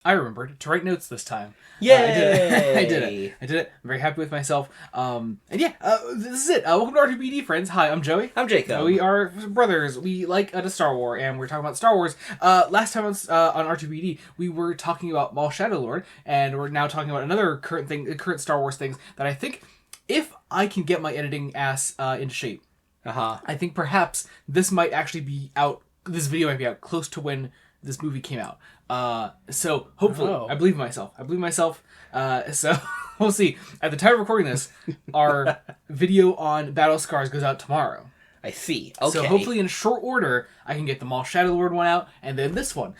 I remembered to write notes this time. Yay! I did it. I'm very happy with myself. This is it. Welcome to R2-BD, friends. Hi, I'm Joey. I'm Jacob. We are brothers. We like a Star Wars, and we're talking about Star Wars. Last time on R2-BD, we were talking about Maul Shadowlord, and we're now talking about another current Star Wars things that I think, if I can get my editing ass into shape, I think perhaps this might actually be out. This video might be out close to when this movie came out. So hopefully, I believe in myself. So we'll see. At the time of recording this, our video on Battle Scars goes out tomorrow. I see. Okay. So hopefully in short order, I can get the Maul Shadowlord one out, and then this one.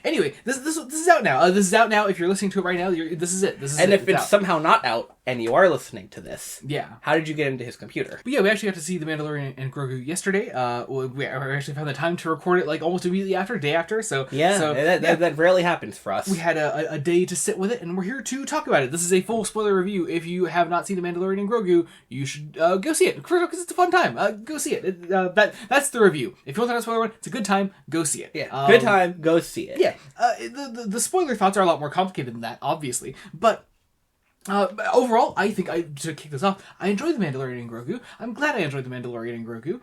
Anyway, this is out now. This is out now. If you're listening to it right now, this is it. If it's somehow not out, and you are listening to this, yeah, how did you get into his computer? But yeah, we actually got to see the Mandalorian and Grogu yesterday. We actually found the time to record it like almost immediately after, day after. So that rarely happens for us. We had a day to sit with it, and we're here to talk about it. This is a full spoiler review. If you have not seen the Mandalorian and Grogu, you should go see it because it's a fun time. Go see it. That's the review. If you want to know a spoiler one, it's a good time. Go see it. Yeah, good time. Go see it. Yeah. The spoiler thoughts are a lot more complicated than that, obviously, but. Overall, I think to kick this off, I enjoyed the Mandalorian and Grogu. I'm glad I enjoyed the Mandalorian and Grogu.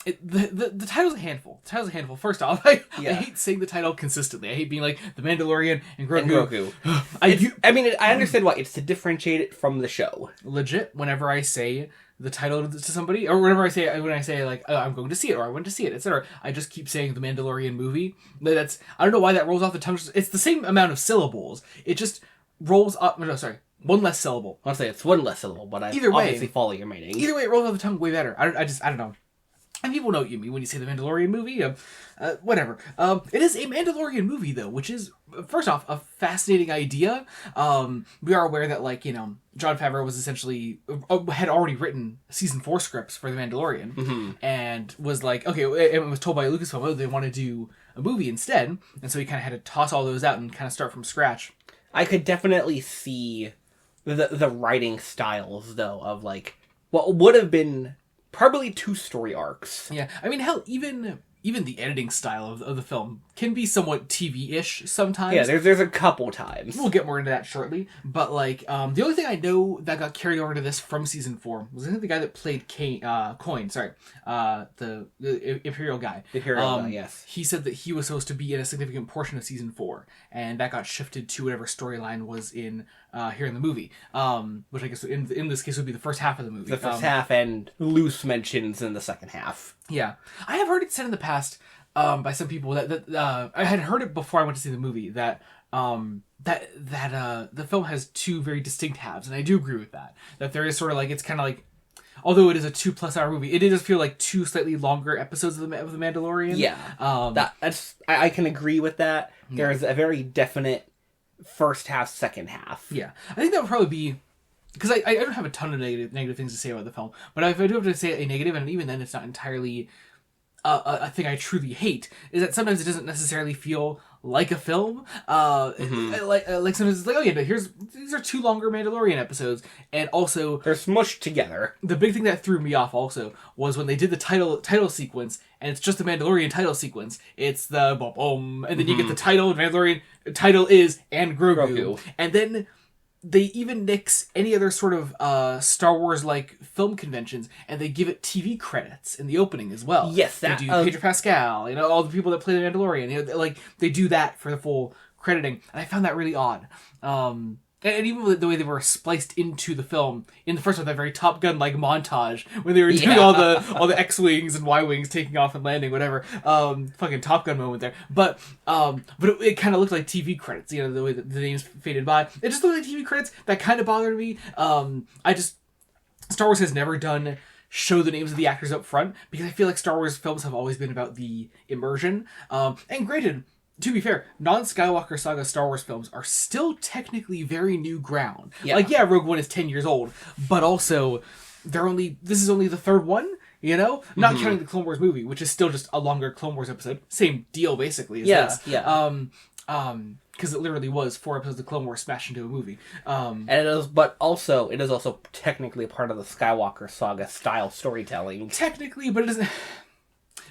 The title's a handful. First off, I hate saying the title consistently. I hate being like the Mandalorian and Grogu. I understand why. It's to differentiate it from the show. Legit, whenever I say the title to somebody, or whenever I say like I'm going to see it, or I went to see it, etc., I just keep saying the Mandalorian movie. I don't know why that rolls off the tongue. It's the same amount of syllables. It just rolls up. No, sorry. One less syllable. I'll say it's one less syllable, but I obviously follow your meaning. Either way, it rolls off the tongue way better. I don't know. And people know what you mean when you say the Mandalorian movie. Whatever. It is a Mandalorian movie, though, which is, first off, a fascinating idea. We are aware that, Jon Favreau was essentially, had already written season 4 scripts for the Mandalorian, and was like, okay, it was told by Lucasfilm, they want to do a movie instead, and so he kind of had to toss all those out and kind of start from scratch. I could definitely see the writing styles, though, of, what would have been probably 2 story arcs. Yeah, I mean, hell, even the editing style of the film can be somewhat TV-ish sometimes. Yeah, there's a couple times. We'll get more into that shortly. But, the only thing I know that got carried over to this from Season 4 was, I think, the guy that played Coin, the Imperial guy. The Imperial guy, yes. He said that he was supposed to be in a significant portion of Season 4, and that got shifted to whatever storyline was in here in the movie, which I guess in this case would be the first half of the movie. The first half and loose mentions in the second half. Yeah. I have heard it said in the past by some people that I had heard it before I went to see the movie that the film has 2 very distinct halves, and I do agree with that. That there is sort of it's kind of although it is a 2+ hour movie, it does feel like 2 slightly longer episodes of the Mandalorian. Yeah. I can agree with that. Yeah. There's a very definite first half, second half. Yeah. I think that would probably be... Because I don't have a ton of negative things to say about the film, but if I do have to say a negative, and even then it's not entirely a thing I truly hate, is that sometimes it doesn't necessarily feel like a film. Like sometimes it's like, oh yeah, these are 2 longer Mandalorian episodes, and also they're smushed together. The big thing that threw me off also was when they did the title sequence, and it's just the Mandalorian title sequence. It's the boom, and then you get the title. The Mandalorian title is and Grogu. And then they even nix any other sort of Star Wars film conventions, and they give it TV credits in the opening as well. Yes, they do Pedro Pascal, all the people that play the Mandalorian. They do that for the full crediting, and I found that really odd. And even the way they were spliced into the film in the first one, that very Top Gun montage when they were doing all the X-wings and Y-wings taking off and landing, whatever. Fucking Top Gun moment there. But it kind of looked like TV credits. The way that the names faded by, it just looked like TV credits. That kind of bothered me. Star Wars has never done show the names of the actors up front, because I feel like Star Wars films have always been about the immersion. And granted, to be fair, non-Skywalker Saga Star Wars films are still technically very new ground. Yeah. Rogue One is 10 years old, but also this is only the 3rd one, Not counting the Clone Wars movie, which is still just a longer Clone Wars episode. Same deal, basically, as this. Yeah. Because it literally was 4 episodes of Clone Wars smashed into a movie. And it is also technically a part of the Skywalker Saga style storytelling. Technically, but it isn't...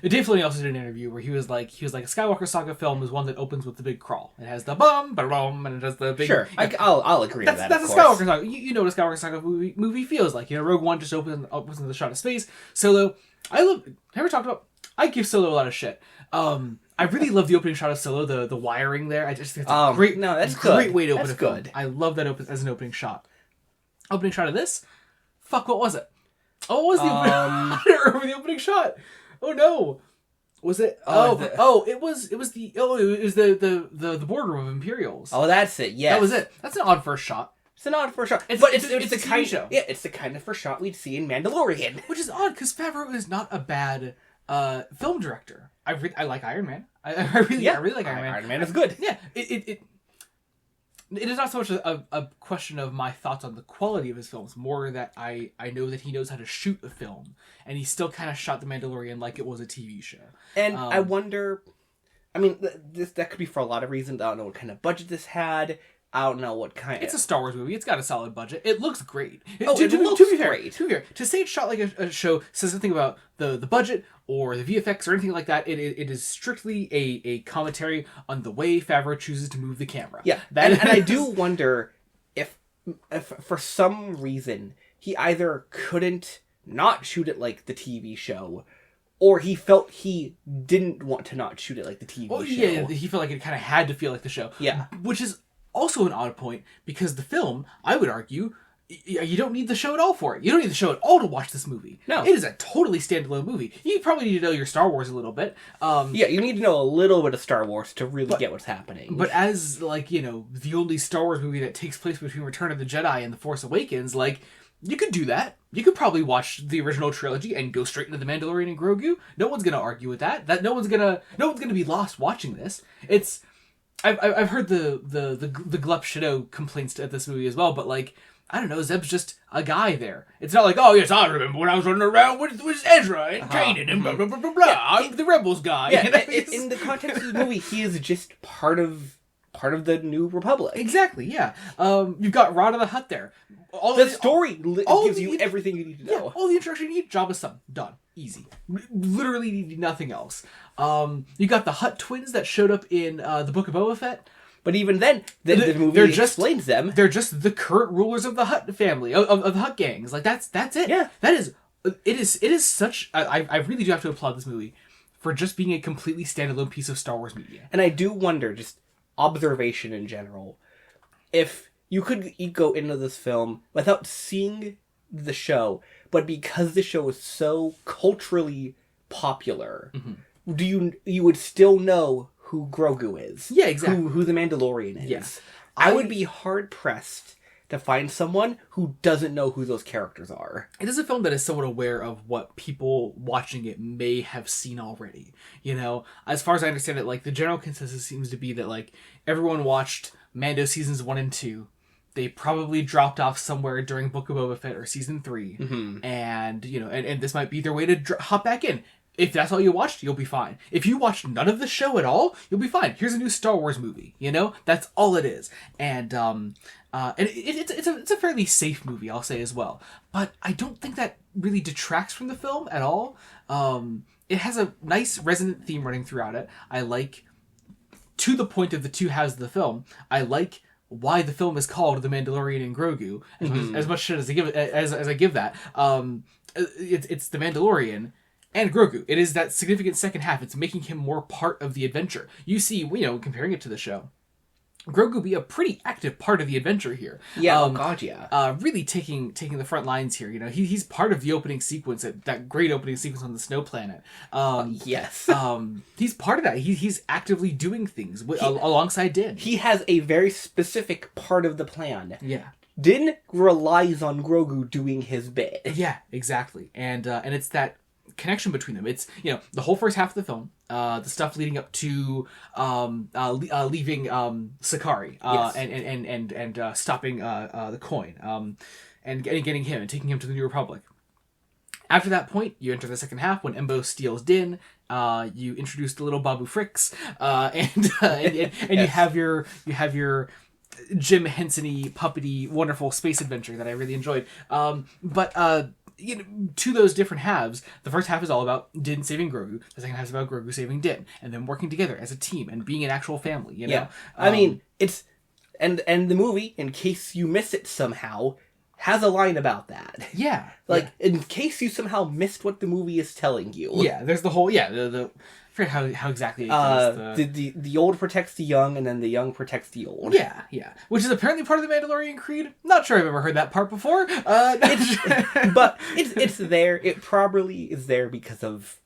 Dave Filoni also did an interview where he was like, a Skywalker Saga film is one that opens with the big crawl. It has the bum, ba-dum, and it has the big... Sure, I'll agree with that, That's of a course. Skywalker Saga. You know what a Skywalker Saga movie feels like. Rogue One just opens with a shot of space. Solo, I give Solo a lot of shit. I really love the opening shot of Solo, the wiring there. I just think it's a great way to open a film. I love that as an opening shot. Opening shot of this? Fuck, what was it? Oh, what was the opening? I don't remember the opening shot. Oh no, was it? It was the boardroom of Imperials. Oh, that's it. Yeah, that was it. That's an odd first shot. It's an odd first shot, it's the kind show. Yeah, it's the kind of first shot we'd see in Mandalorian, which is odd because Favreau is not a bad film director. I like Iron Man. I really like Iron Man. Iron Man is good. Yeah, it is not so much a question of my thoughts on the quality of his films, more that I know that he knows how to shoot a film, and he still kind of shot The Mandalorian like it was a TV show. And I wonder, I mean, that could be for a lot of reasons. I don't know what kind of budget this had. I don't know what kind. It's a Star Wars movie. It's got a solid budget. It looks great. It looks great. To be fair, to say it's shot like a show says something about the budget or the VFX or anything like that. It is strictly a commentary on the way Favreau chooses to move the camera. Yeah, and I do wonder if for some reason he either couldn't not shoot it like the TV show, or he felt he didn't want to not shoot it like the TV show. Yeah, he felt like it kind of had to feel like the show. Yeah, which is also an odd point, because the film, I would argue, you don't need the show at all for it. You don't need the show at all to watch this movie. No. It is a totally standalone movie. You probably need to know your Star Wars a little bit. Yeah, you need to know a little bit of Star Wars to really get what's happening. But as, the only Star Wars movie that takes place between Return of the Jedi and The Force Awakens, you could do that. You could probably watch the original trilogy and go straight into The Mandalorian and Grogu. No one's going to argue with that. No one's gonna be lost watching this. I've heard the Glup Shadow complaints at this movie as well, but I don't know, Zeb's just a guy there. It's not like, oh yes, I remember when I was running around with Ezra and Kanan and blah blah blah blah blah. I'm the Rebels guy. Yeah, in the context of the movie, he is just part of the New Republic. Exactly. Yeah. You've got Rod the Hutt there. Story gives you everything you need to know. Yeah, all the introduction you need. Jabba's son. Done. Easy. Literally need nothing else. You got the Hutt twins that showed up in the Book of Boba Fett. But even then, the movie explains them. They're just the current rulers of the Hutt family, of the Hutt gangs. That's it. Yeah. It is such... I really do have to applaud this movie for just being a completely standalone piece of Star Wars media. And I do wonder, just observation in general, if you could go into this film without seeing the show, but because the show is so culturally popular, you would still know who Grogu is. Yeah, exactly. Who the Mandalorian is. Yes. I would be hard-pressed to find someone who doesn't know who those characters are. It is a film that is somewhat aware of what people watching it may have seen already. As far as I understand it, the general consensus seems to be that, everyone watched Mando seasons 1 and 2. They probably dropped off somewhere during Book of Boba Fett or season 3. Mm-hmm. And, and this might be their way to hop back in. If that's all you watched, you'll be fine. If you watched none of the show at all, you'll be fine. Here's a new Star Wars movie. That's all it is. And it's a fairly safe movie, I'll say as well. But I don't think that really detracts from the film at all. It has a nice resonant theme running throughout it. I like, to the point of the two halves of the film, I like why the film is called The Mandalorian and Grogu. As much shit as I give that. It's The Mandalorian and Grogu. It is that significant second half. It's making him more part of the adventure. You see, comparing it to the show, Grogu be a pretty active part of the adventure here. Yeah, oh god, yeah. Really taking the front lines here. He's part of the opening sequence, that great opening sequence on the snow planet. Yes. He's part of that. He's actively doing things alongside Din. He has a very specific part of the plan. Yeah. Din relies on Grogu doing his bit. Yeah, exactly. And it's that connection between them. It's the whole first half of the film, the stuff leading up to leaving Sakari, yes. and stopping the coin, and getting him and taking him to the New Republic. After that point, you enter the second half when Embo steals Din. You introduce the little Babu Fricks, and yes. you have your Jim Henson-y, puppety, wonderful space adventure that I really enjoyed. But to those different halves, the first half is all about Din saving Grogu. The second half is about Grogu saving Din, and then working together as a team and being an actual family. Yeah, I mean, it's and the movie, in case you miss it somehow, has a line about that. Yeah, in case you somehow missed what the movie is telling you. Yeah, there's the whole the I forget how exactly it goes. The old protects the young, and then the young protects the old. Yeah, which is apparently part of the Mandalorian creed. Not sure I've ever heard that part before. But it's there. It probably is there because of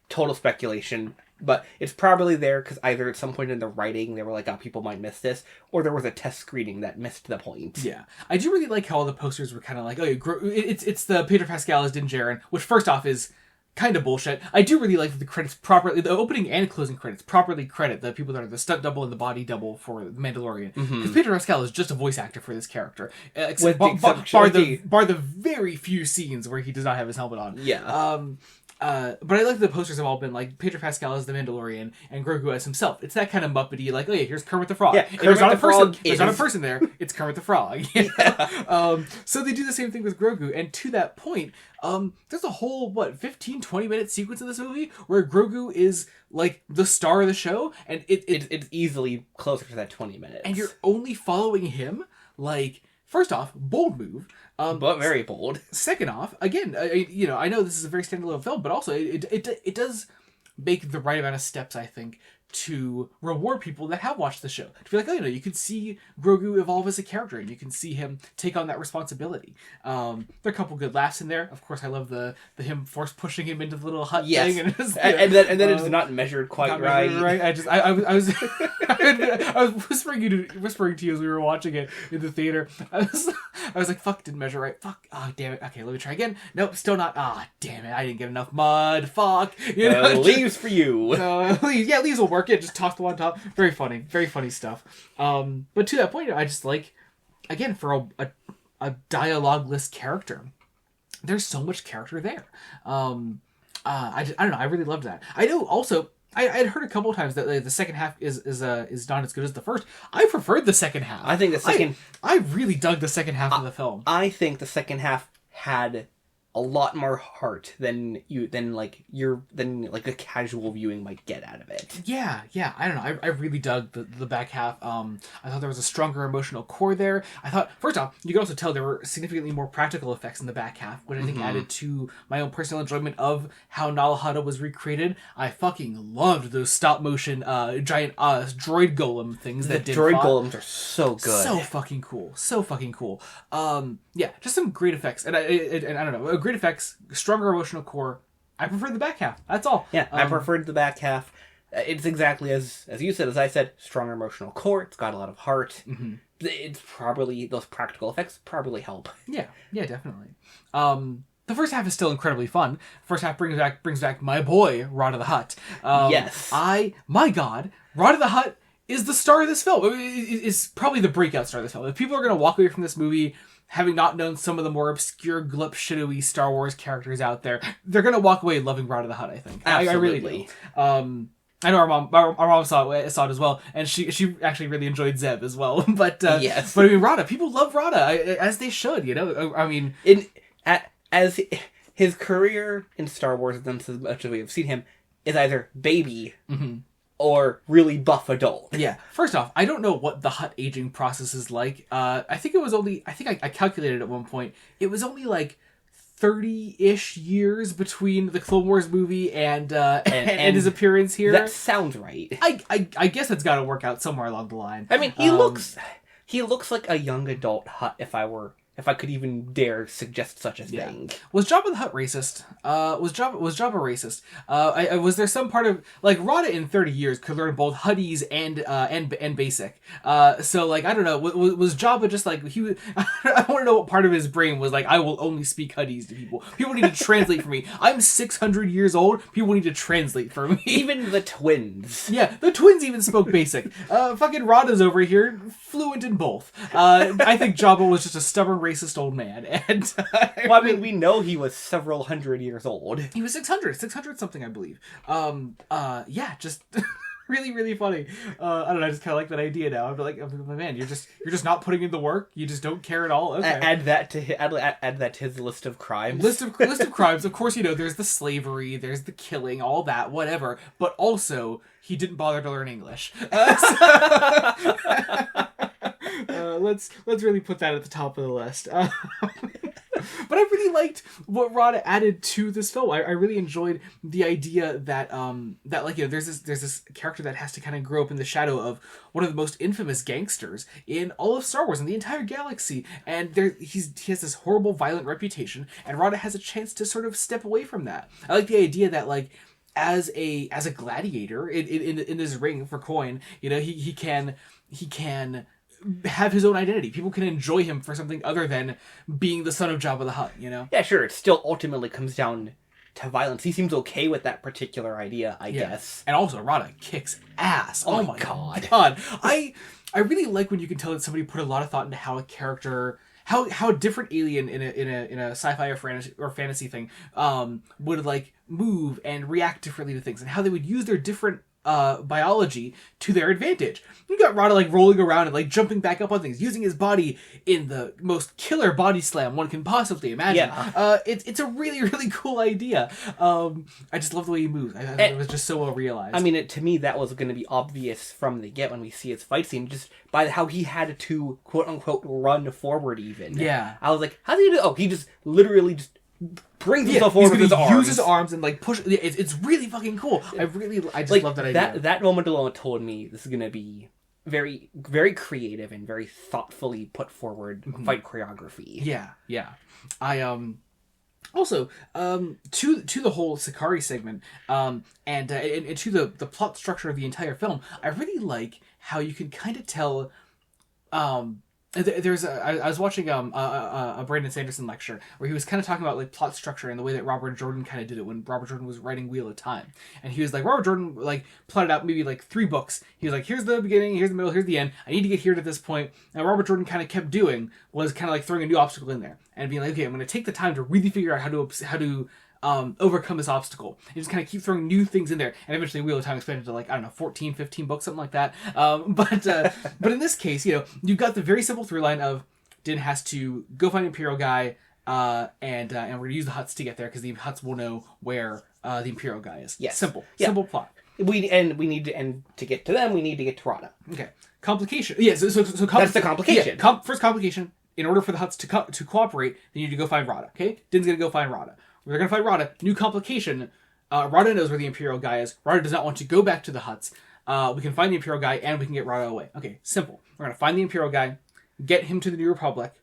total speculation. But it's probably there because either at some point in the writing they were like, "Oh, people might miss this," or there was a test screening that missed the point. Yeah, I do really like how all the posters were kind of like, "Oh, it's the Pedro Pascal as Din Djarin," which first off is kind of bullshit. I do really like that the credits properly, the opening and closing credits properly credit the people that are the stunt double and the body double for the Mandalorian. Because Pedro Pascal is just a voice actor for this character, bar the very few scenes where he does not have his helmet on. Yeah. But I like the posters have all been like Pedro Pascal as the Mandalorian and Grogu as himself. It's that kind of Muppety, like, oh yeah, here's Kermit the Frog. Yeah, There's not a person there. It's Kermit the Frog. Yeah. So they do the same thing with Grogu, and to that point, there's a whole 15-20 minute sequence in this movie where Grogu is like the star of the show, and it's easily closer to that 20 minutes. And you're only following him. Like, first off, bold move. But very bold. Second off, again, I know this is a very standalone film, but also it does make the right amount of steps, I think, to reward people that have watched the show. To be like, you can see Grogu evolve as a character, and you can see him take on that responsibility. There are a couple good laughs in there. Of course, I love the him force pushing him into the little hut thing, and then it's not measured quite right. I was I was whispering to you as we were watching it in the theater. I was like, fuck, didn't measure right. Fuck, oh damn it. Okay, let me try again. Nope, still not. Ah, damn it, I didn't get enough mud. Fuck. Leaves for you. Leaves will work. Yeah, just toss the one on top. Very funny stuff. But to that point, I just like, again, for a dialogue-less character, there's so much character there. I don't know. I really loved that. I know also, I had heard a couple of times that the second half is not as good as the first. I preferred the second half. I think the second... I really dug the second half of the film. I think the second half had a lot more heart than a casual viewing might get out of it. Yeah. I don't know. I really dug the back half. I thought there was a stronger emotional core there. I thought, first off, you could also tell there were significantly more practical effects in the back half, which I think added to my own personal enjoyment of how Nal Hutta was recreated. I fucking loved those stop motion giant droid golem things that did. Droid golems are so good. So fucking cool. Yeah, just some great effects, and I don't know, great effects, stronger emotional core. I preferred the back half. That's all. Yeah, I preferred the back half. It's exactly as you said, as I said, stronger emotional core. It's got a lot of heart. It's probably, those practical effects probably help. Yeah, definitely. The first half is still incredibly fun. First half brings back my boy Rod of the Hutt. Yes. My God, Rod of the Hutt is the star of this film. Is probably the breakout star of this film. If people are going to walk away from this movie having not known some of the more obscure, glip, shitty Star Wars characters out there, they're going to walk away loving Rod of the Hutt, I think. Absolutely. I really do. I know our mom saw it as well, and she actually really enjoyed Zeb as well. But yes. But I mean, Rada, people love Rada, as they should, I mean... As his career in Star Wars, and as much as we have seen him, is either baby or really buff adult. Yeah. First off, I don't know what the Hutt aging process is like. I think I calculated at one point, it was only like 30-ish years between the Clone Wars movie and his appearance here. That sounds right. I guess it's got to work out somewhere along the line. I mean, he looks like a young adult Hutt if I could even dare suggest such a thing. Was Jabba the Hutt racist? Was Jabba racist? Was there some part of, like, Rada in 30 years could learn both Hutties and basic. So, like, I don't know. Was Jabba just like, he was, I want to know what part of his brain was like, I will only speak Hutties to people. People need to translate for me. I'm 600 years old. People need to translate for me. Even the twins. Yeah, the twins even spoke basic. Fucking Rada's over here, fluent in both. I think Jabba was just a stubborn racist old man, and well, I mean, we know he was several hundred years old. He was 600 something, I believe. Yeah, just really, really funny. I don't know. I just kind of like that idea now. I'm like, man, you're just not putting in the work. You just don't care at all. Okay. Add that to his list of crimes. List of crimes. Of course, there's the slavery, there's the killing, all that, whatever. But also, he didn't bother to learn English. Let's really put that at the top of the list. But I really liked what Rada added to this film. I really enjoyed the idea that there's this character that has to kind of grow up in the shadow of one of the most infamous gangsters in all of Star Wars and the entire galaxy, and he has this horrible, violent reputation, and Rada has a chance to sort of step away from that. I like the idea that as a gladiator in his ring for coin, he can have his own identity. People can enjoy him for something other than being the son of Jabba the Hutt, Yeah, sure. It still ultimately comes down to violence. He seems okay with that particular idea, I guess. And also, Rada kicks ass. Oh my god. I really like when you can tell that somebody put a lot of thought into how a character, how a different alien in a sci-fi or fantasy thing would move and react differently to things, and how they would use their different biology to their advantage. You got Rada rolling around and jumping back up on things, using his body in the most killer body slam one can possibly imagine. Yeah. It's a really, really cool idea. I just love the way he moves. It was just so well realized. I mean, to me, that was going to be obvious from the get when we see his fight scene, just by how he had to quote unquote run forward. Even I was like, how did he do? Oh, he just literally just brings himself forward with his arms. Use his arms and push. It's really fucking cool. I just love that idea. That moment alone told me this is gonna be very, very creative and very thoughtfully put forward fight choreography. Yeah. I also to the whole Sakari segment and to the plot structure of the entire film. I really like how you can kind of tell. I was watching a Brandon Sanderson lecture where he was kind of talking about plot structure and the way that Robert Jordan kind of did it when Robert Jordan was writing Wheel of Time, and he was like, Robert Jordan plotted out maybe 3 books. He was like, here's the beginning, here's the middle, here's the end. I need to get here to this point. And Robert Jordan kind of kept doing was kind of throwing a new obstacle in there and being like, okay, I'm going to take the time to really figure out how to overcome this obstacle. You just kind of keep throwing new things in there, and eventually Wheel of Time expanded to 14, 15 books, something like that. But in this case, you've got the very simple through line of Din has to go find Imperial guy, and we're gonna use the Hutts to get there because the Hutts will know where the Imperial guy is. Yes. Simple plot. We need to get to them. We need to get to Rada. Okay. Complication. Yeah. So that's the complication. Yeah, first complication. In order for the Hutts to cooperate, they need to go find Rada. Okay. Din's gonna go find Rada. We're going to find Rada. New complication. Rada knows where the Imperial guy is. Rada does not want to go back to the Hutts. We can find the Imperial guy, and we can get Rada away. Okay, simple. We're going to find the Imperial guy, get him to the New Republic,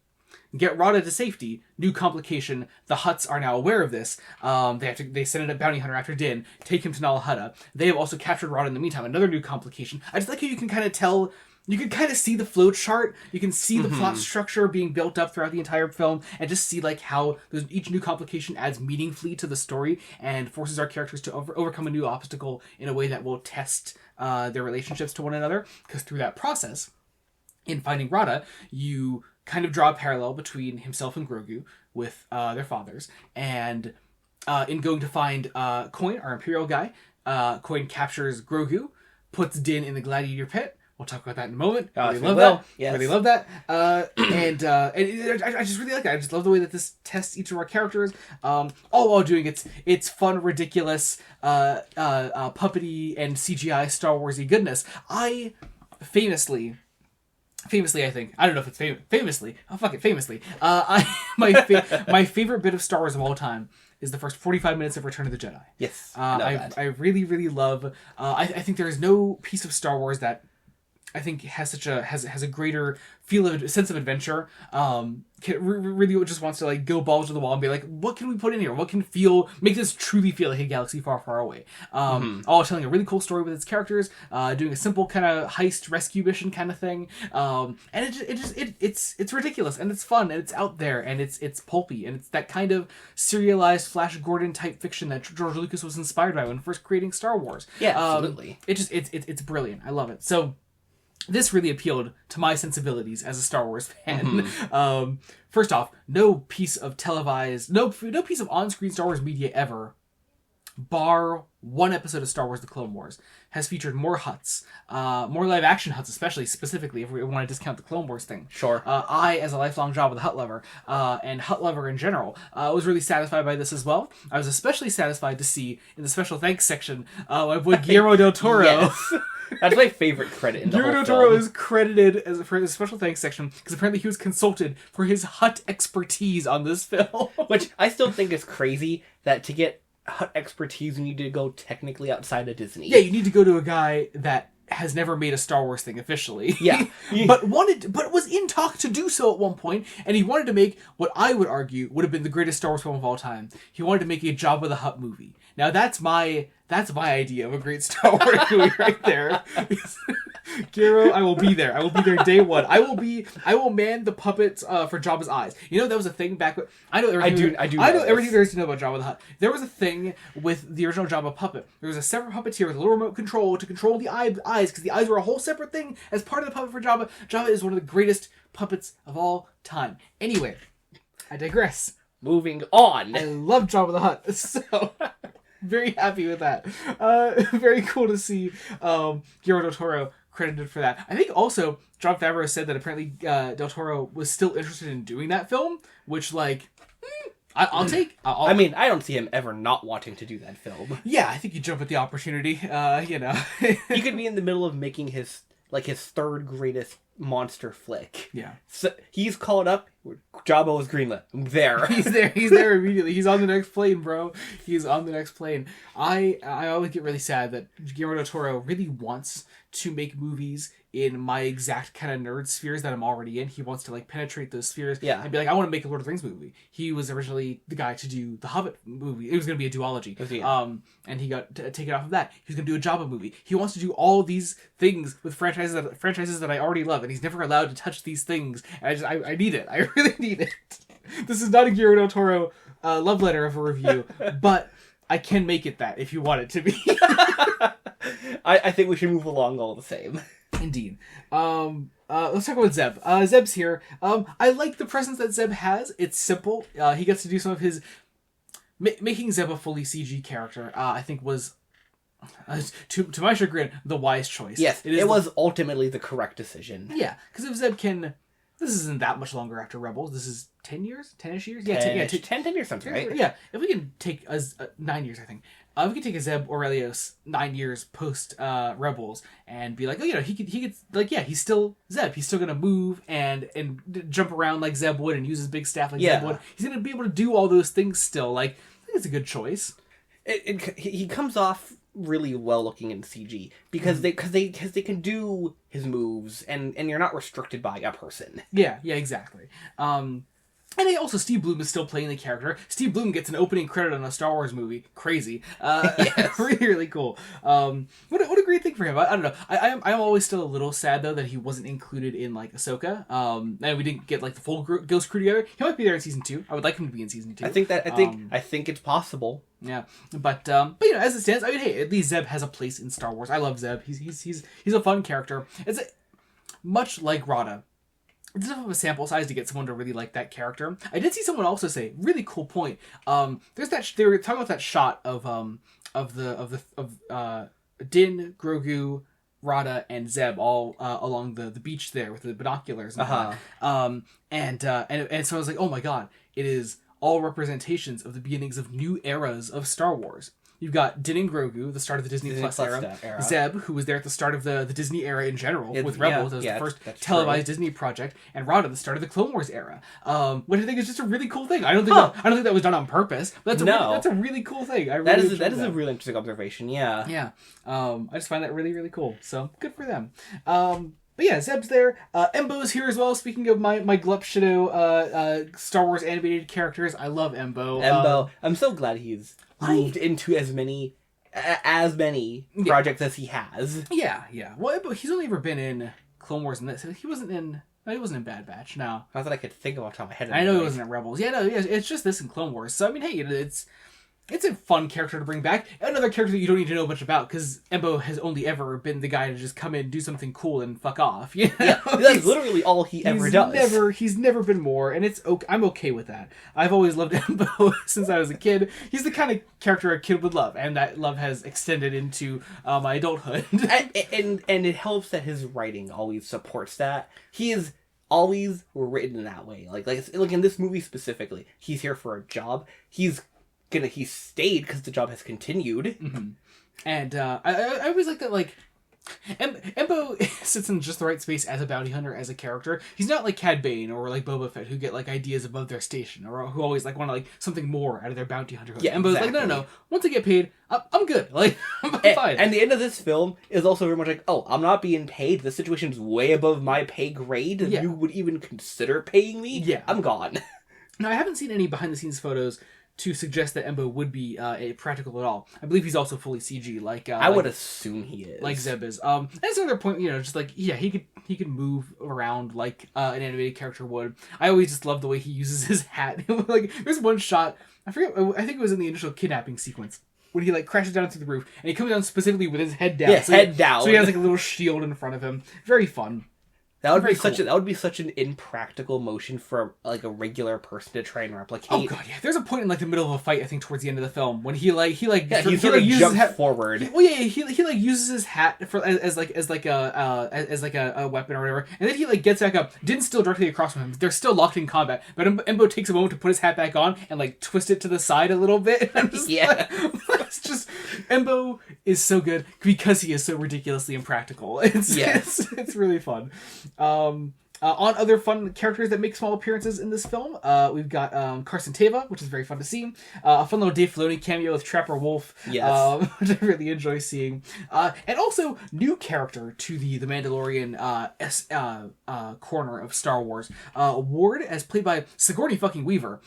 get Rada to safety. New complication. The Hutts are now aware of this. They send in a bounty hunter after Din, take him to Nala Hutta. They have also captured Rada in the meantime. Another new complication. I just like how you can kind of tell. You can kind of see the flow chart. You can see the plot structure being built up throughout the entire film, and just see how each new complication adds meaningfully to the story and forces our characters to overcome a new obstacle in a way that will test their relationships to one another. Because through that process, in finding Rada, you kind of draw a parallel between himself and Grogu with their fathers, and in going to find Coin, our Imperial guy, Coin captures Grogu, puts Din in the gladiator pit. We'll talk about that in a moment. Really love that. Yes. Really love that. And I just really like that. I just love the way that this tests each of our characters. All while doing its fun, ridiculous, puppety and CGI Star Warsy goodness. I famously, I think, I don't know if it's famously. Oh fuck it, famously. My favorite bit of Star Wars of all time is the first 45 minutes of Return of the Jedi. Yes. I really, really love. I think there is no piece of Star Wars that I think has a greater sense of adventure. Really just wants to go balls to the wall and be like, what can we put in here? What can make this truly feel like a galaxy far, far away? All telling a really cool story with its characters, doing a simple kind of heist rescue mission kind of thing. And it's ridiculous and it's fun and it's out there and it's pulpy and it's that kind of serialized Flash Gordon type fiction that George Lucas was inspired by when first creating Star Wars. Yeah, absolutely. It's brilliant. I love it. So this really appealed to my sensibilities as a Star Wars fan. First off, no piece of on-screen Star Wars media ever bar one episode of Star Wars: The Clone Wars, has featured more Hutts, more live action Hutts, especially specifically if we want to discount the Clone Wars thing. Sure. I, as a lifelong Jabba the Hutt lover, and Hutt lover in general, was really satisfied by this as well. I was especially satisfied to see in the special thanks section my boy Guillermo del Toro. Yes. That's my favorite credit in the Guillermo whole del Toro film. is credited for the special thanks section because apparently he was consulted for his Hutt expertise on this film. Which I still think is crazy that to get Hutt expertise you need to go technically outside of Disney. Yeah, you need to go to a guy that has never made a Star Wars thing officially. Yeah. but was in talk to do so at one point, and he wanted to make what I would argue would have been the greatest Star Wars film of all time. He wanted to make a Jabba the Hutt movie. Now that's my idea of a great Star Wars movie right there. Giro, I will be there. I will be there day one. I will man the puppets for Jabba's eyes. You know that was a thing back when I know everything. I know everything there is to know about Jabba the Hutt. There was a thing with the original Jabba puppet. There was a separate puppeteer with a little remote control to control the eyes because the eyes were a whole separate thing as part of the puppet for Jabba. Jabba is one of the greatest puppets of all time. Anyway, I digress. Moving on. I love Jabba the Hutt, so very happy with that. Very cool to see Guillermo del Toro credited for that. I think also Jon Favreau said that apparently del Toro was still interested in doing that film, which I'll take. I mean, I don't see him ever not wanting to do that film. Yeah, I think you jump at the opportunity. He could be in the middle of making his third greatest monster flick. Yeah. So he's called up. Jabba was greenlit. I'm there. He's there immediately. He's on the next plane, bro. He's on the next plane. I always get really sad that Guillermo del Toro really wants to make movies in my exact kind of nerd spheres that I'm already in. He wants to penetrate those spheres and be like, I want to make a Lord of the Rings movie. He was originally the guy to do the Hobbit movie. It was going to be a duology. And he got taken off of that. He was going to do a Jabba movie. He wants to do all these things with franchises that I already love, and he's never allowed to touch these things. And I need it. I really need it. This is not a Guillermo del Toro love letter of a review, but I can make it that if you want it to be. I think we should move along all the same. Indeed. Let's talk about Zeb. Zeb's here. I like the presence that Zeb has. It's simple. He gets to do some of his... making Zeb a fully CG character, I think was, to my chagrin, the wise choice. Yes, it was ultimately the correct decision. Yeah, because if Zeb can... This isn't that much longer after Rebels. This is 10 years? 10-ish years? Yeah, 10 years sounds right. Yeah, if we can take 9 years, I think. If we can take a Zeb Aurelios 9 years post Rebels and be like, oh, he could, he's still Zeb. He's still gonna move and jump around like Zeb would and use his big staff like Zeb would. He's gonna be able to do all those things still. I think it's a good choice. He comes off really well looking in CG because they can do his moves and you're not restricted by a person. Yeah, exactly. And also, Steve Blum is still playing the character. Steve Blum gets an opening credit on a Star Wars movie. Crazy. Yes. Really, really cool. What a great thing for him. I don't know. I'm always still a little sad, though, that he wasn't included in, Ahsoka. And we didn't get, the full Ghost crew together. He might be there in Season 2. I would like him to be in Season 2. I think it's possible. Yeah. But as it stands, I mean, hey, at least Zeb has a place in Star Wars. I love Zeb. He's a fun character. It's much like Rada. It's enough of a sample size to get someone to really like that character. I did see someone also say, really cool point. There's that they were talking about that shot of Din, Grogu, Rada, and Zeb all along the beach there with the binoculars. And and so I was like, oh my god, it is all representations of the beginnings of new eras of Star Wars. You've got Din and Grogu, the start of the Disney Plus era. Zeb, who was there at the start of the Disney era in general with Rebels. That was the first televised Disney project. And Rada, the start of the Clone Wars era. Which I think is just a really cool thing. I don't think that was done on purpose. But that's a really cool thing. That is a really interesting observation. Yeah. Yeah. I just find that really, really cool. So good for them. But yeah, Zeb's there. Embo's here as well. Speaking of my Glup Shadow Star Wars animated characters, I love Embo. I'm so glad he's moved into as many projects as he has. Yeah. Well, he's only ever been in Clone Wars and this. He wasn't in Bad Batch. No. Not that I could think of off the top of my head. I know he wasn't in Rebels. Yeah, no, it's just this in Clone Wars. So I mean, hey, it's it's a fun character to bring back. Another character that you don't need to know much about, because Embo has only ever been the guy to just come in, do something cool, and fuck off. You know? Yeah, that's literally all he ever does. He's never been more, and I'm okay with that. I've always loved Embo since I was a kid. He's the kind of character a kid would love, and that love has extended into my adulthood. and it helps that his writing always supports that. He is always written in that way. Like in this movie specifically, he's here for a job. He stayed because the job has continued. Mm-hmm. And I always like that, like, Embo sits in just the right space as a bounty hunter, as a character. He's not like Cad Bane or like Boba Fett, who get like ideas above their station, or who always like want to like something more out of their bounty hunter. Yeah, Embo's exactly. like, no. Once I get paid, I'm good. Like, I'm fine. And the end of this film is also very much like, oh, I'm not being paid. The situation's way above my pay grade. Yeah. You would even consider paying me. Yeah, I'm gone. Now, I haven't seen any behind the scenes photos to suggest that Embo would be practical at all. I believe he's also fully CG, like I would assume he is, like Zeb is. That's another point, just like, yeah, he could move around like an animated character would. I always just love the way he uses his hat. Like, there's one shot, I think it was in the initial kidnapping sequence, when he like crashes down through the roof, and he comes down specifically with his head down. Yeah, head down. So he has like a little shield in front of him. Very fun. That would be such an impractical motion for like a regular person to try and replicate. Oh god, yeah. There's a point in like the middle of a fight, I think, towards the end of the film, when he jumps forward. He like uses his hat for as like a weapon or whatever, and then he like gets back up, didn't steal directly across from him. They're still locked in combat, but Embo takes a moment to put his hat back on and like twist it to the side a little bit. I'm just it's just, Embo is so good because he is so ridiculously impractical. It's really fun. On other fun characters that make small appearances in this film, we've got Carson Teva, which is very fun to see. A fun little Dave Filoni cameo with Trapper Wolf, which I really enjoy seeing. And also, new character to the Mandalorian corner of Star Wars. Ward, as played by Sigourney fucking Weaver,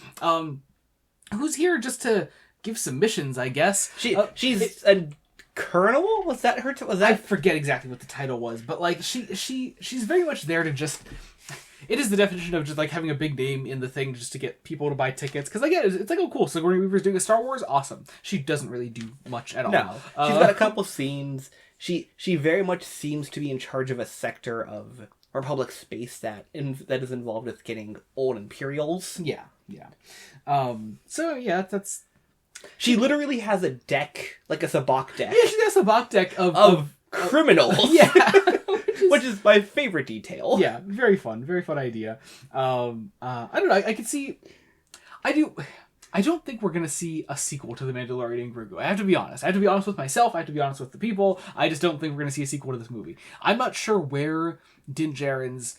who's here just to give some missions, I guess. She's a Colonel? Was that her? I forget exactly what the title was, but like she's very much there to just. It is the definition of just like having a big name in the thing just to get people to buy tickets. Because again, it's like, oh cool, Sigourney Weaver's doing a Star Wars, awesome. She doesn't really do much at all. No, she's got a couple scenes. She very much seems to be in charge of a sector of Republic space that is involved with getting old Imperials. Yeah. So yeah, that's. She literally has a deck, like a sabacc deck. Yeah, she has a sabacc deck of criminals. Yeah. Which is my favorite detail. Yeah, very fun idea. I don't know, I can see... I don't think we're going to see a sequel to The Mandalorian and Grogu. I have to be honest. I have to be honest with myself. I have to be honest with the people. I just don't think we're going to see a sequel to this movie. I'm not sure where Din Djarin's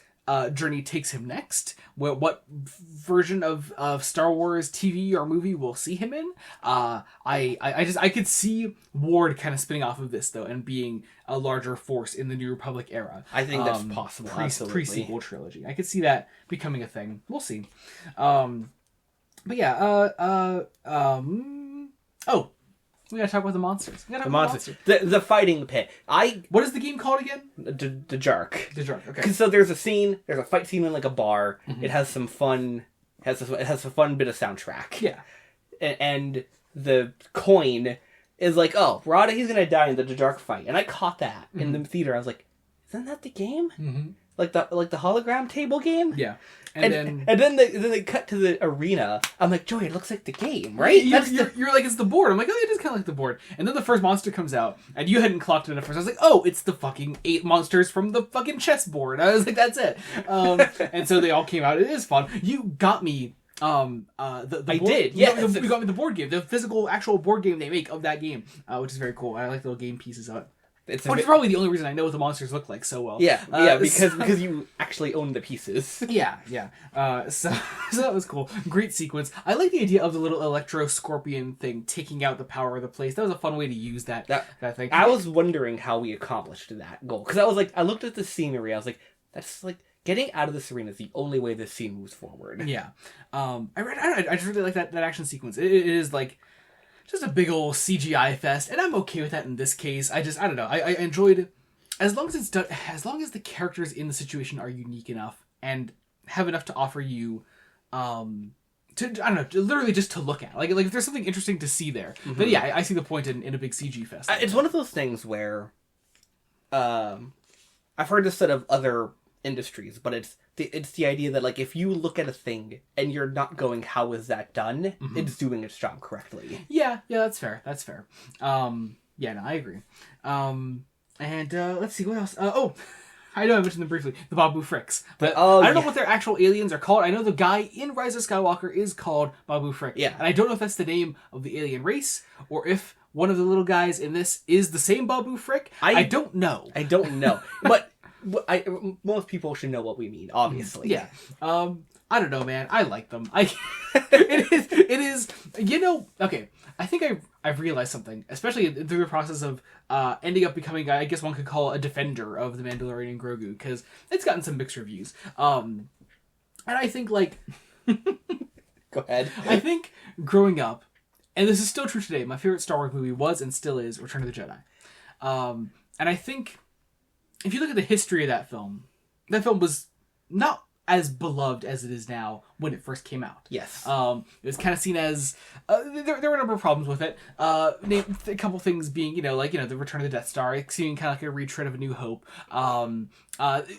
journey takes him next. What version of Star Wars TV or movie we'll see him in. I could see Ward kind of spinning off of this though and being a larger force in the New Republic era. I think that's possible. Pre-sequel trilogy. I could see that becoming a thing. We'll see. But yeah. We gotta talk about the monsters. The monsters. The fighting pit. What is the game called again? The Jark. The Jark. Okay. So there's a fight scene in like a bar. Mm-hmm. It has some fun. It has a fun bit of soundtrack. Yeah. And the coin is like, oh, Rada, he's gonna die in the Jark fight. And I caught that in the theater. I was like, isn't that the game? Mm-hmm. Like the hologram table game? Yeah. And then they cut to the arena. I'm like, Joey, it looks like the game, right? You're like, it's the board. I'm like, oh, it is kind of like the board. And then the first monster comes out, and you hadn't clocked it at first. I was like, oh, it's the fucking 8 monsters from the fucking chessboard. I was like, that's it. And so they all came out. It is fun. You got me. You got me the board game, the physical, actual board game they make of that game, which is very cool. I like the little game pieces of it. Which is probably the only reason I know what the monsters look like so well. Yeah, because you actually own the pieces. Yeah. So that was cool. Great sequence. I like the idea of the little electro scorpion thing taking out the power of the place. That was a fun way to use that thing. I was wondering how we accomplished that goal because I looked at the scenery. I was like, that's like getting out of this arena is the only way this scene moves forward. Yeah. I just really like that action sequence. It is like. Just a big old CGI fest, and I'm okay with that in this case. I don't know. I enjoyed, as long as it's done, as long as the characters in the situation are unique enough and have enough to offer you I don't know, literally just to look at. Like if there's something interesting to see there, then yeah, I see the point in a big CG fest. It's one of those things where, I've heard this said of other industries, but it's the idea that like if you look at a thing and you're not going, how is that done? It's doing its job correctly. Yeah, that's fair. Yeah, no, I agree. And let's see what else. I know I mentioned them briefly. The Babu Fricks. But I don't know what their actual aliens are called. I know the guy in Rise of Skywalker is called Babu Frick. Yeah. And I don't know if that's the name of the alien race or if one of the little guys in this is the same Babu Frick. I don't know. I don't know. But most people should know what we mean, obviously. Yeah. I don't know, man. I like them. It is, okay. I think I've realized something, especially through the process of ending up becoming, I guess one could call a defender of the Mandalorian and Grogu, because it's gotten some mixed reviews. And I think, like... Go ahead. I think growing up, and this is still true today, my favorite Star Wars movie was and still is Return of the Jedi. And I think, if you look at the history of that film was not as beloved as it is now when it first came out. Yes. It was kind of seen as... there were a number of problems with it. A couple things being, the Return of the Death Star. It seeming kind of like a retread of A New Hope.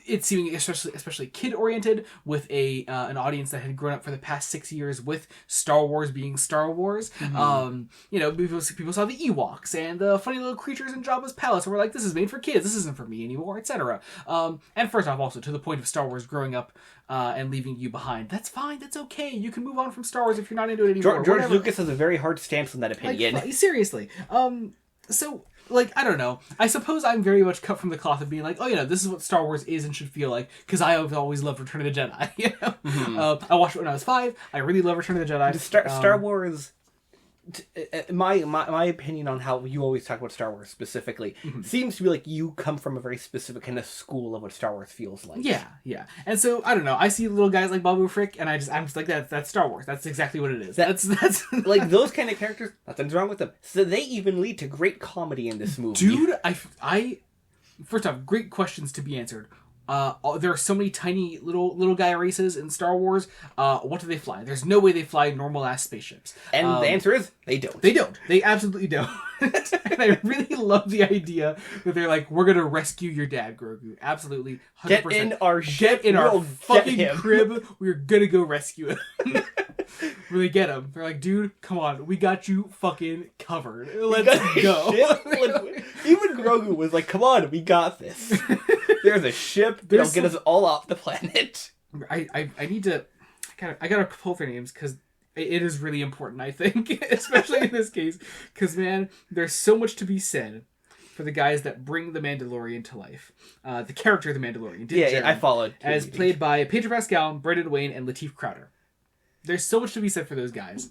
It seeming especially kid-oriented with an audience that had grown up for the past 6 years with Star Wars being Star Wars. People saw the Ewoks and the funny little creatures in Jabba's palace and were like, this is made for kids. This isn't for me anymore, etc. And first off, also, to the point of Star Wars growing up and leaving you behind. That's fine. That's okay. You can move on from Star Wars if you're not into it anymore. George Lucas has a very hard stance on that opinion. Like, seriously. So, like, I don't know. I suppose I'm very much cut from the cloth of being like, this is what Star Wars is and should feel like, because I have always loved Return of the Jedi. I watched it when I was 5. I really love Return of the Jedi. Star Wars... My opinion on how you always talk about Star Wars specifically seems to be like you come from a very specific kind of school of what Star Wars feels like. Yeah. And so I don't know. I see little guys like Babu Frick, and I'm just like that's Star Wars. That's exactly what it is. That's like those kind of characters. Nothing's wrong with them. So they even lead to great comedy in this movie. Dude, I first off, great questions to be answered. There are so many tiny little guy races in Star Wars. What do they fly? There's no way they fly normal ass spaceships. And the answer is they don't. They don't. They absolutely don't. And I really love the idea that they're like, we're gonna rescue your dad, Grogu. Absolutely, 100%. Get in our ship. Get in our fucking crib. We're gonna go rescue him. When they get him, they're like, dude, come on, we got you fucking covered. Let's go. Even Grogu was like, come on, we got this. There's a ship that'll get us all off the planet. I need to... I gotta pull their names, because it is really important, I think. Especially in this case. Because, man, there's so much to be said for the guys that bring the Mandalorian to life. The character of the Mandalorian. Yeah, I followed. As played by Pedro Pascal, Brendan Wayne, and Lateef Crowder. There's so much to be said for those guys.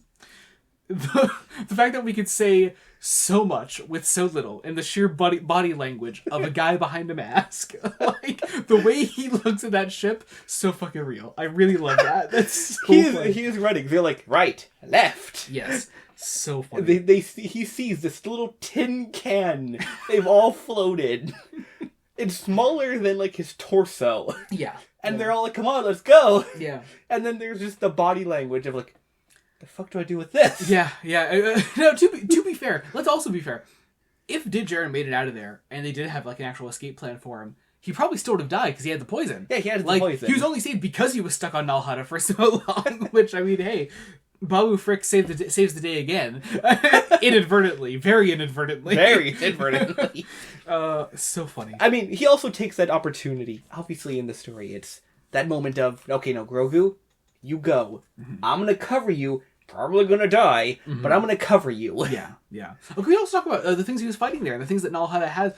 The fact that we could say so much with so little in the sheer body language of a guy behind a mask. Like, the way he looks at that ship, so fucking real. I really love that. That's so funny. He is running. They're like, right, left. Yes. So funny. He sees this little tin can. They've all floated. It's smaller than, like, his torso. Yeah. And they're all like, come on, let's go. Yeah. And then there's just the body language of like, the fuck do I do with this? Yeah. No, to be fair, let's also be fair. If Din Djarin made it out of there, and they did have like an actual escape plan for him, he probably still would have died because he had the poison. Yeah, he had the poison. He was only saved because he was stuck on Nal Hutta for so long. Which, I mean, hey, Babu Frick saves the day again, inadvertently, very inadvertently. Very inadvertently. So funny. I mean, he also takes that opportunity. Obviously, in the story, it's that moment of, okay, no, Grogu, you go. I'm gonna cover you. Probably gonna die, but I'm gonna cover you. Yeah. Okay, we also talk about the things he was fighting there, the things that Nal Hutta had.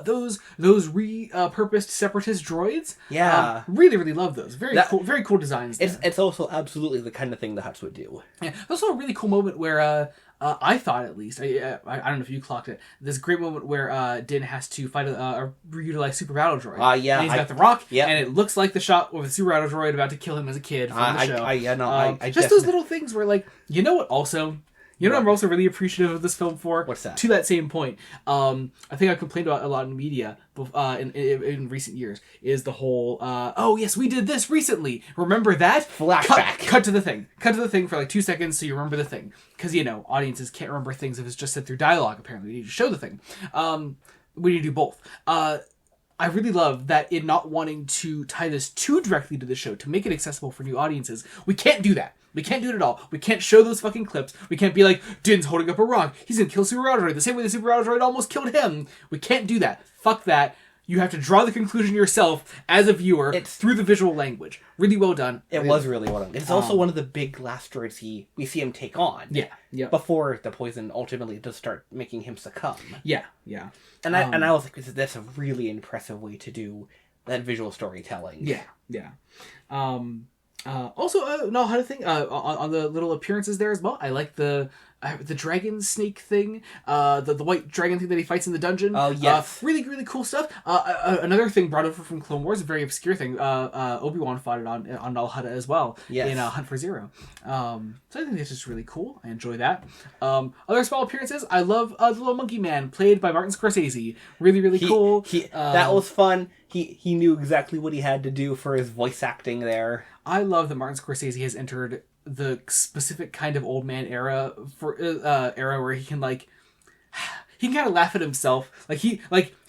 Those repurposed separatist droids. Yeah, really, really love those. Very cool designs. It's also absolutely the kind of thing the Hutts would do. Yeah, there's also a really cool moment where I thought, at least, I don't know if you clocked it. This great moment where Din has to fight a reutilize super battle droid. Yeah, and he's got the rock, and it looks like the shot with a super battle droid about to kill him as a kid from the show. I just those little things where, like, you know what? Also, You know what I'm also really appreciative of this film for? What's that? To that same point, I think I've complained about a lot in media in recent years, is the whole, oh yes, we did this recently. Remember that? Flashback. Cut to the thing. Cut to the thing for like 2 seconds so you remember the thing. Because, audiences can't remember things if it's just said through dialogue, apparently. We need to show the thing. We need to do both. I really love that in not wanting to tie this too directly to the show, to make it accessible for new audiences, we can't do that. We can't do it at all. We can't show those fucking clips. We can't be like, Din's holding up a rock. He's gonna kill Super Android the same way the Super Android almost killed him. We can't do that. Fuck that. You have to draw the conclusion yourself as a viewer through the visual language. Really well done. It was really well done. It's also one of the big last droids we see him take on. Yeah. Before the poison ultimately does start making him succumb. Yeah. And I was like, that's a really impressive way to do that visual storytelling. Yeah. Also, no, how to think on the little appearances there as well. I like the dragon snake thing, the white dragon thing that he fights in the dungeon. Oh yes, really really cool stuff. Another thing brought over from Clone Wars, a very obscure thing. Obi-Wan fought it on Nal Hutta as well. Yes. In Hunt for Zero. So I think it's just really cool. I enjoy that. Other small appearances. I love the little monkey man played by Martin Scorsese. Really really cool. That was fun. He knew exactly what he had to do for his voice acting there. I love that Martin Scorsese has entered the specific kind of old man era where he can kind of laugh at himself. He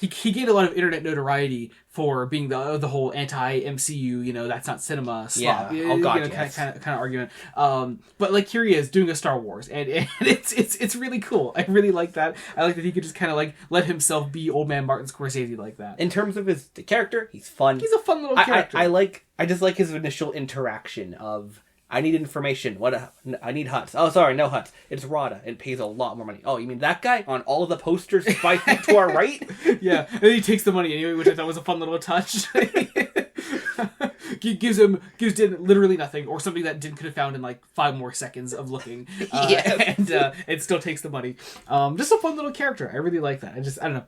gained a lot of internet notoriety for being the whole anti-MCU, that's not cinema slop. Yeah. Oh god, yes. kind of argument. But here he is doing a Star Wars, and it's really cool. I really like that. I like that he could just kind of let himself be old man Martin Scorsese like that. In terms of the character, he's fun. He's a fun little character. I just like his initial interaction of, I need information. I need huts. Oh, sorry, no huts. It's Rada. It pays a lot more money. Oh, you mean that guy on all of the posters 5 feet to our right? Yeah, and then he takes the money anyway, which I thought was a fun little touch. gives Din literally nothing, or something that Din could have found in 5 more seconds of looking. And it still takes the money. Just a fun little character. I really like that. I don't know.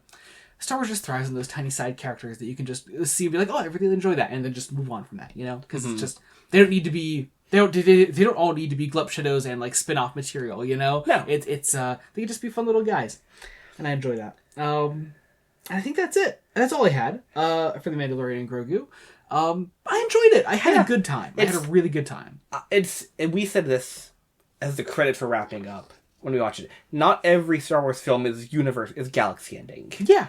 Star Wars just thrives on those tiny side characters that you can just see and be like, oh, I really enjoy that, and then just move on from that, because it's just, they don't need to be. They don't all need to be glup shadows and spin-off material, No. It's they can just be fun little guys. And I enjoy that. I think that's it. That's all I had for The Mandalorian and Grogu. I enjoyed it. I had a good time. I had a really good time. And we said this as the credits were wrapping up when we watched it. Not every Star Wars film is galaxy ending. Yeah.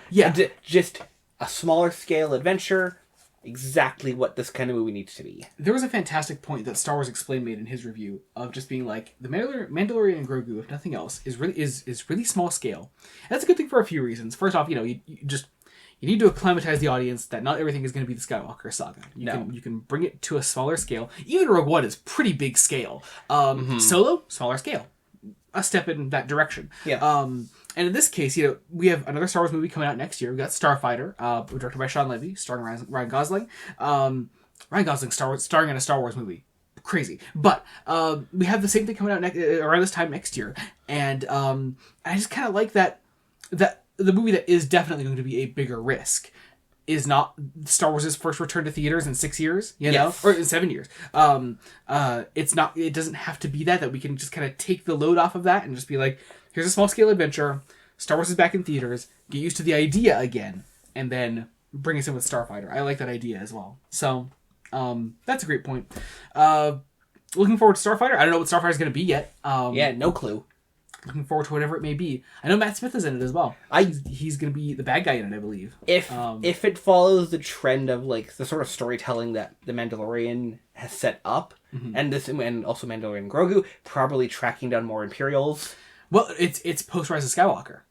Just a smaller scale adventure. Exactly what this kind of movie needs to be. There was a fantastic point that Star Wars Explained made in his review of just being the Mandalorian and Grogu, if nothing else, is really small scale. And that's a good thing for a few reasons. First off, you need to acclimatize the audience that not everything is going to be the Skywalker saga. You can bring it to a smaller scale. Even Rogue One is pretty big scale. Solo, smaller scale. A step in that direction. Yeah. And in this case, we have another Star Wars movie coming out next year. We've got Starfighter, directed by Sean Levy, starring Ryan Gosling. Ryan Gosling starring in a Star Wars movie. Crazy. But we have the same thing coming out around this time next year. And I just kind of like that the movie that is definitely going to be a bigger risk is not Star Wars' first return to theaters in 6 years, yes. or in 7 years. It's not. It doesn't have to be that we can just kind of take the load off of that and just be like, here's a small scale adventure. Star Wars is back in theaters. Get used to the idea again, and then bring us in with Starfighter. I like that idea as well. So that's a great point. Looking forward to Starfighter. I don't know what Starfighter is going to be yet. No clue. Looking forward to whatever it may be. I know Matt Smith is in it as well. He's going to be the bad guy in it, I believe. If it follows the trend of the sort of storytelling that The Mandalorian has set up, and also Mandalorian and Grogu, probably tracking down more Imperials. Well, it's post Rise of Skywalker.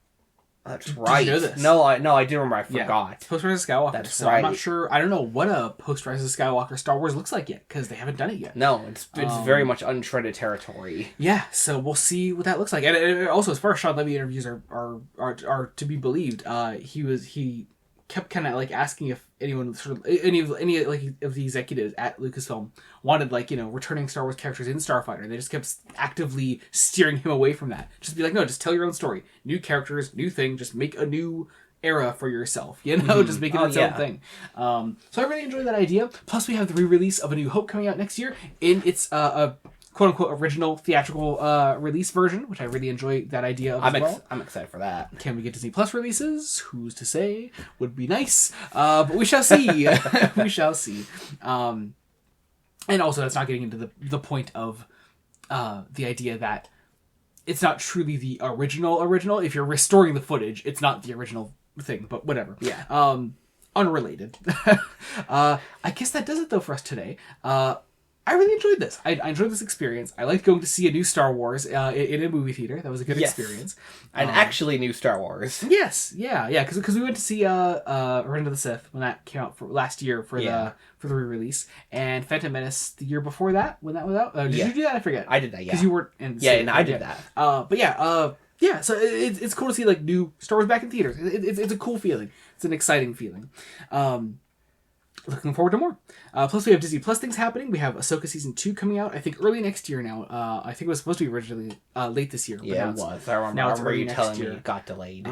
That's right. Did you know this? No, I do remember. I forgot. Yeah, post Rise of Skywalker. That's right. I'm not sure. I don't know what a post Rise of Skywalker Star Wars looks like yet because they haven't done it yet. No, it's very much untreaded territory. Yeah, so we'll see what that looks like. And also, as far as Sean Levy interviews are to be believed, he kept kind of asking if anyone any of the executives at Lucasfilm wanted returning Star Wars characters in Starfighter. They just kept actively steering him away from that. Just be like, no, just tell your own story. New characters, new thing. Just make a new era for yourself. Just make it its own thing. So I really enjoyed that idea. Plus, we have the re-release of A New Hope coming out next year in its quote unquote original theatrical release version, which I really enjoy that idea of as well. I'm excited for that. Can we get Disney Plus releases? Who's to say? Would be nice, but we shall see. We shall see. And also, that's not getting into the point of the idea that it's not truly the original. If you're restoring the footage, it's not the original thing. But whatever. Yeah. Unrelated. I guess that does it though for us today. I really enjoyed this. I enjoyed this experience. I liked going to see a new Star Wars in a movie theater. That was a good experience. And actually new Star Wars. Yes, yeah, because we went to see Revenge of the Sith when that came out for last year for the re-release, and Phantom Menace the year before that when that was out. Did you do that? I forget. I did that. Yeah, because you weren't in. Yeah, and I did that. But yeah. So it's cool to see like new Star Wars back in theaters. It's a cool feeling. It's an exciting feeling. Looking forward to more. Plus, we have Disney Plus things happening. We have Ahsoka Season 2 coming out, I think, early next year now. I think it was supposed to be originally late this year. But yeah, it was. I remember you telling me it got delayed.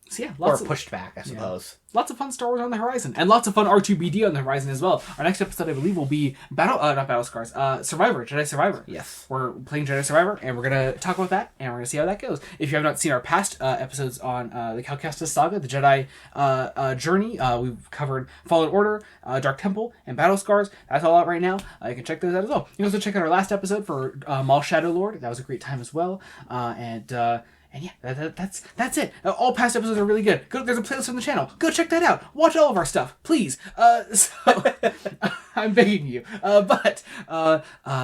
So yeah, or pushed back, I suppose. Yeah. Lots of fun Star Wars on the horizon, and lots of fun R2-BD on the horizon as well. Our next episode, I believe, will be Survivor, Jedi Survivor. Yes, we're playing Jedi Survivor, and we're gonna talk about that, and we're gonna see how that goes. If you have not seen our past episodes on the Cal Kestis Saga, the Jedi journey, we've covered Fallen Order, Dark Temple, and Battle Scars. That's all out right now. You can check those out as well. You can also check out our last episode for Maul Shadow Lord. That was a great time as well. And yeah, that's it. All past episodes are really good. There's a playlist on the channel. Go check that out. Watch all of our stuff, please. So I'm begging you. That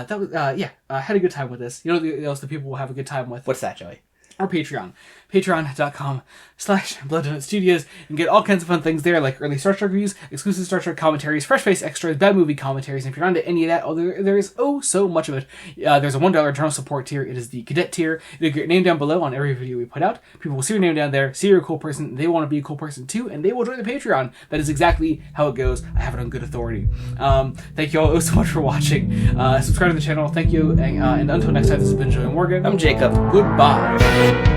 was I had a good time with this. You know the people will have a good time with. What's that, Joey? Our Patreon. Patreon.com/Blood Studios. You can get all kinds of fun things there, like early Star Trek reviews, exclusive Star Trek commentaries, fresh face extras, bad movie commentaries. And if you're not into any of that, there is so much of it. There's a $1 general support tier. It is the Cadet tier. You'll get your name down below on every video we put out. People will see your name down there, see you're a cool person, they want to be a cool person too, and they will join the Patreon. That is exactly how it goes. I have it on good authority. Thank you all so much for watching. Subscribe to the channel. Thank you. And until next time, this has been Joey Morgan. I'm Jacob. Goodbye.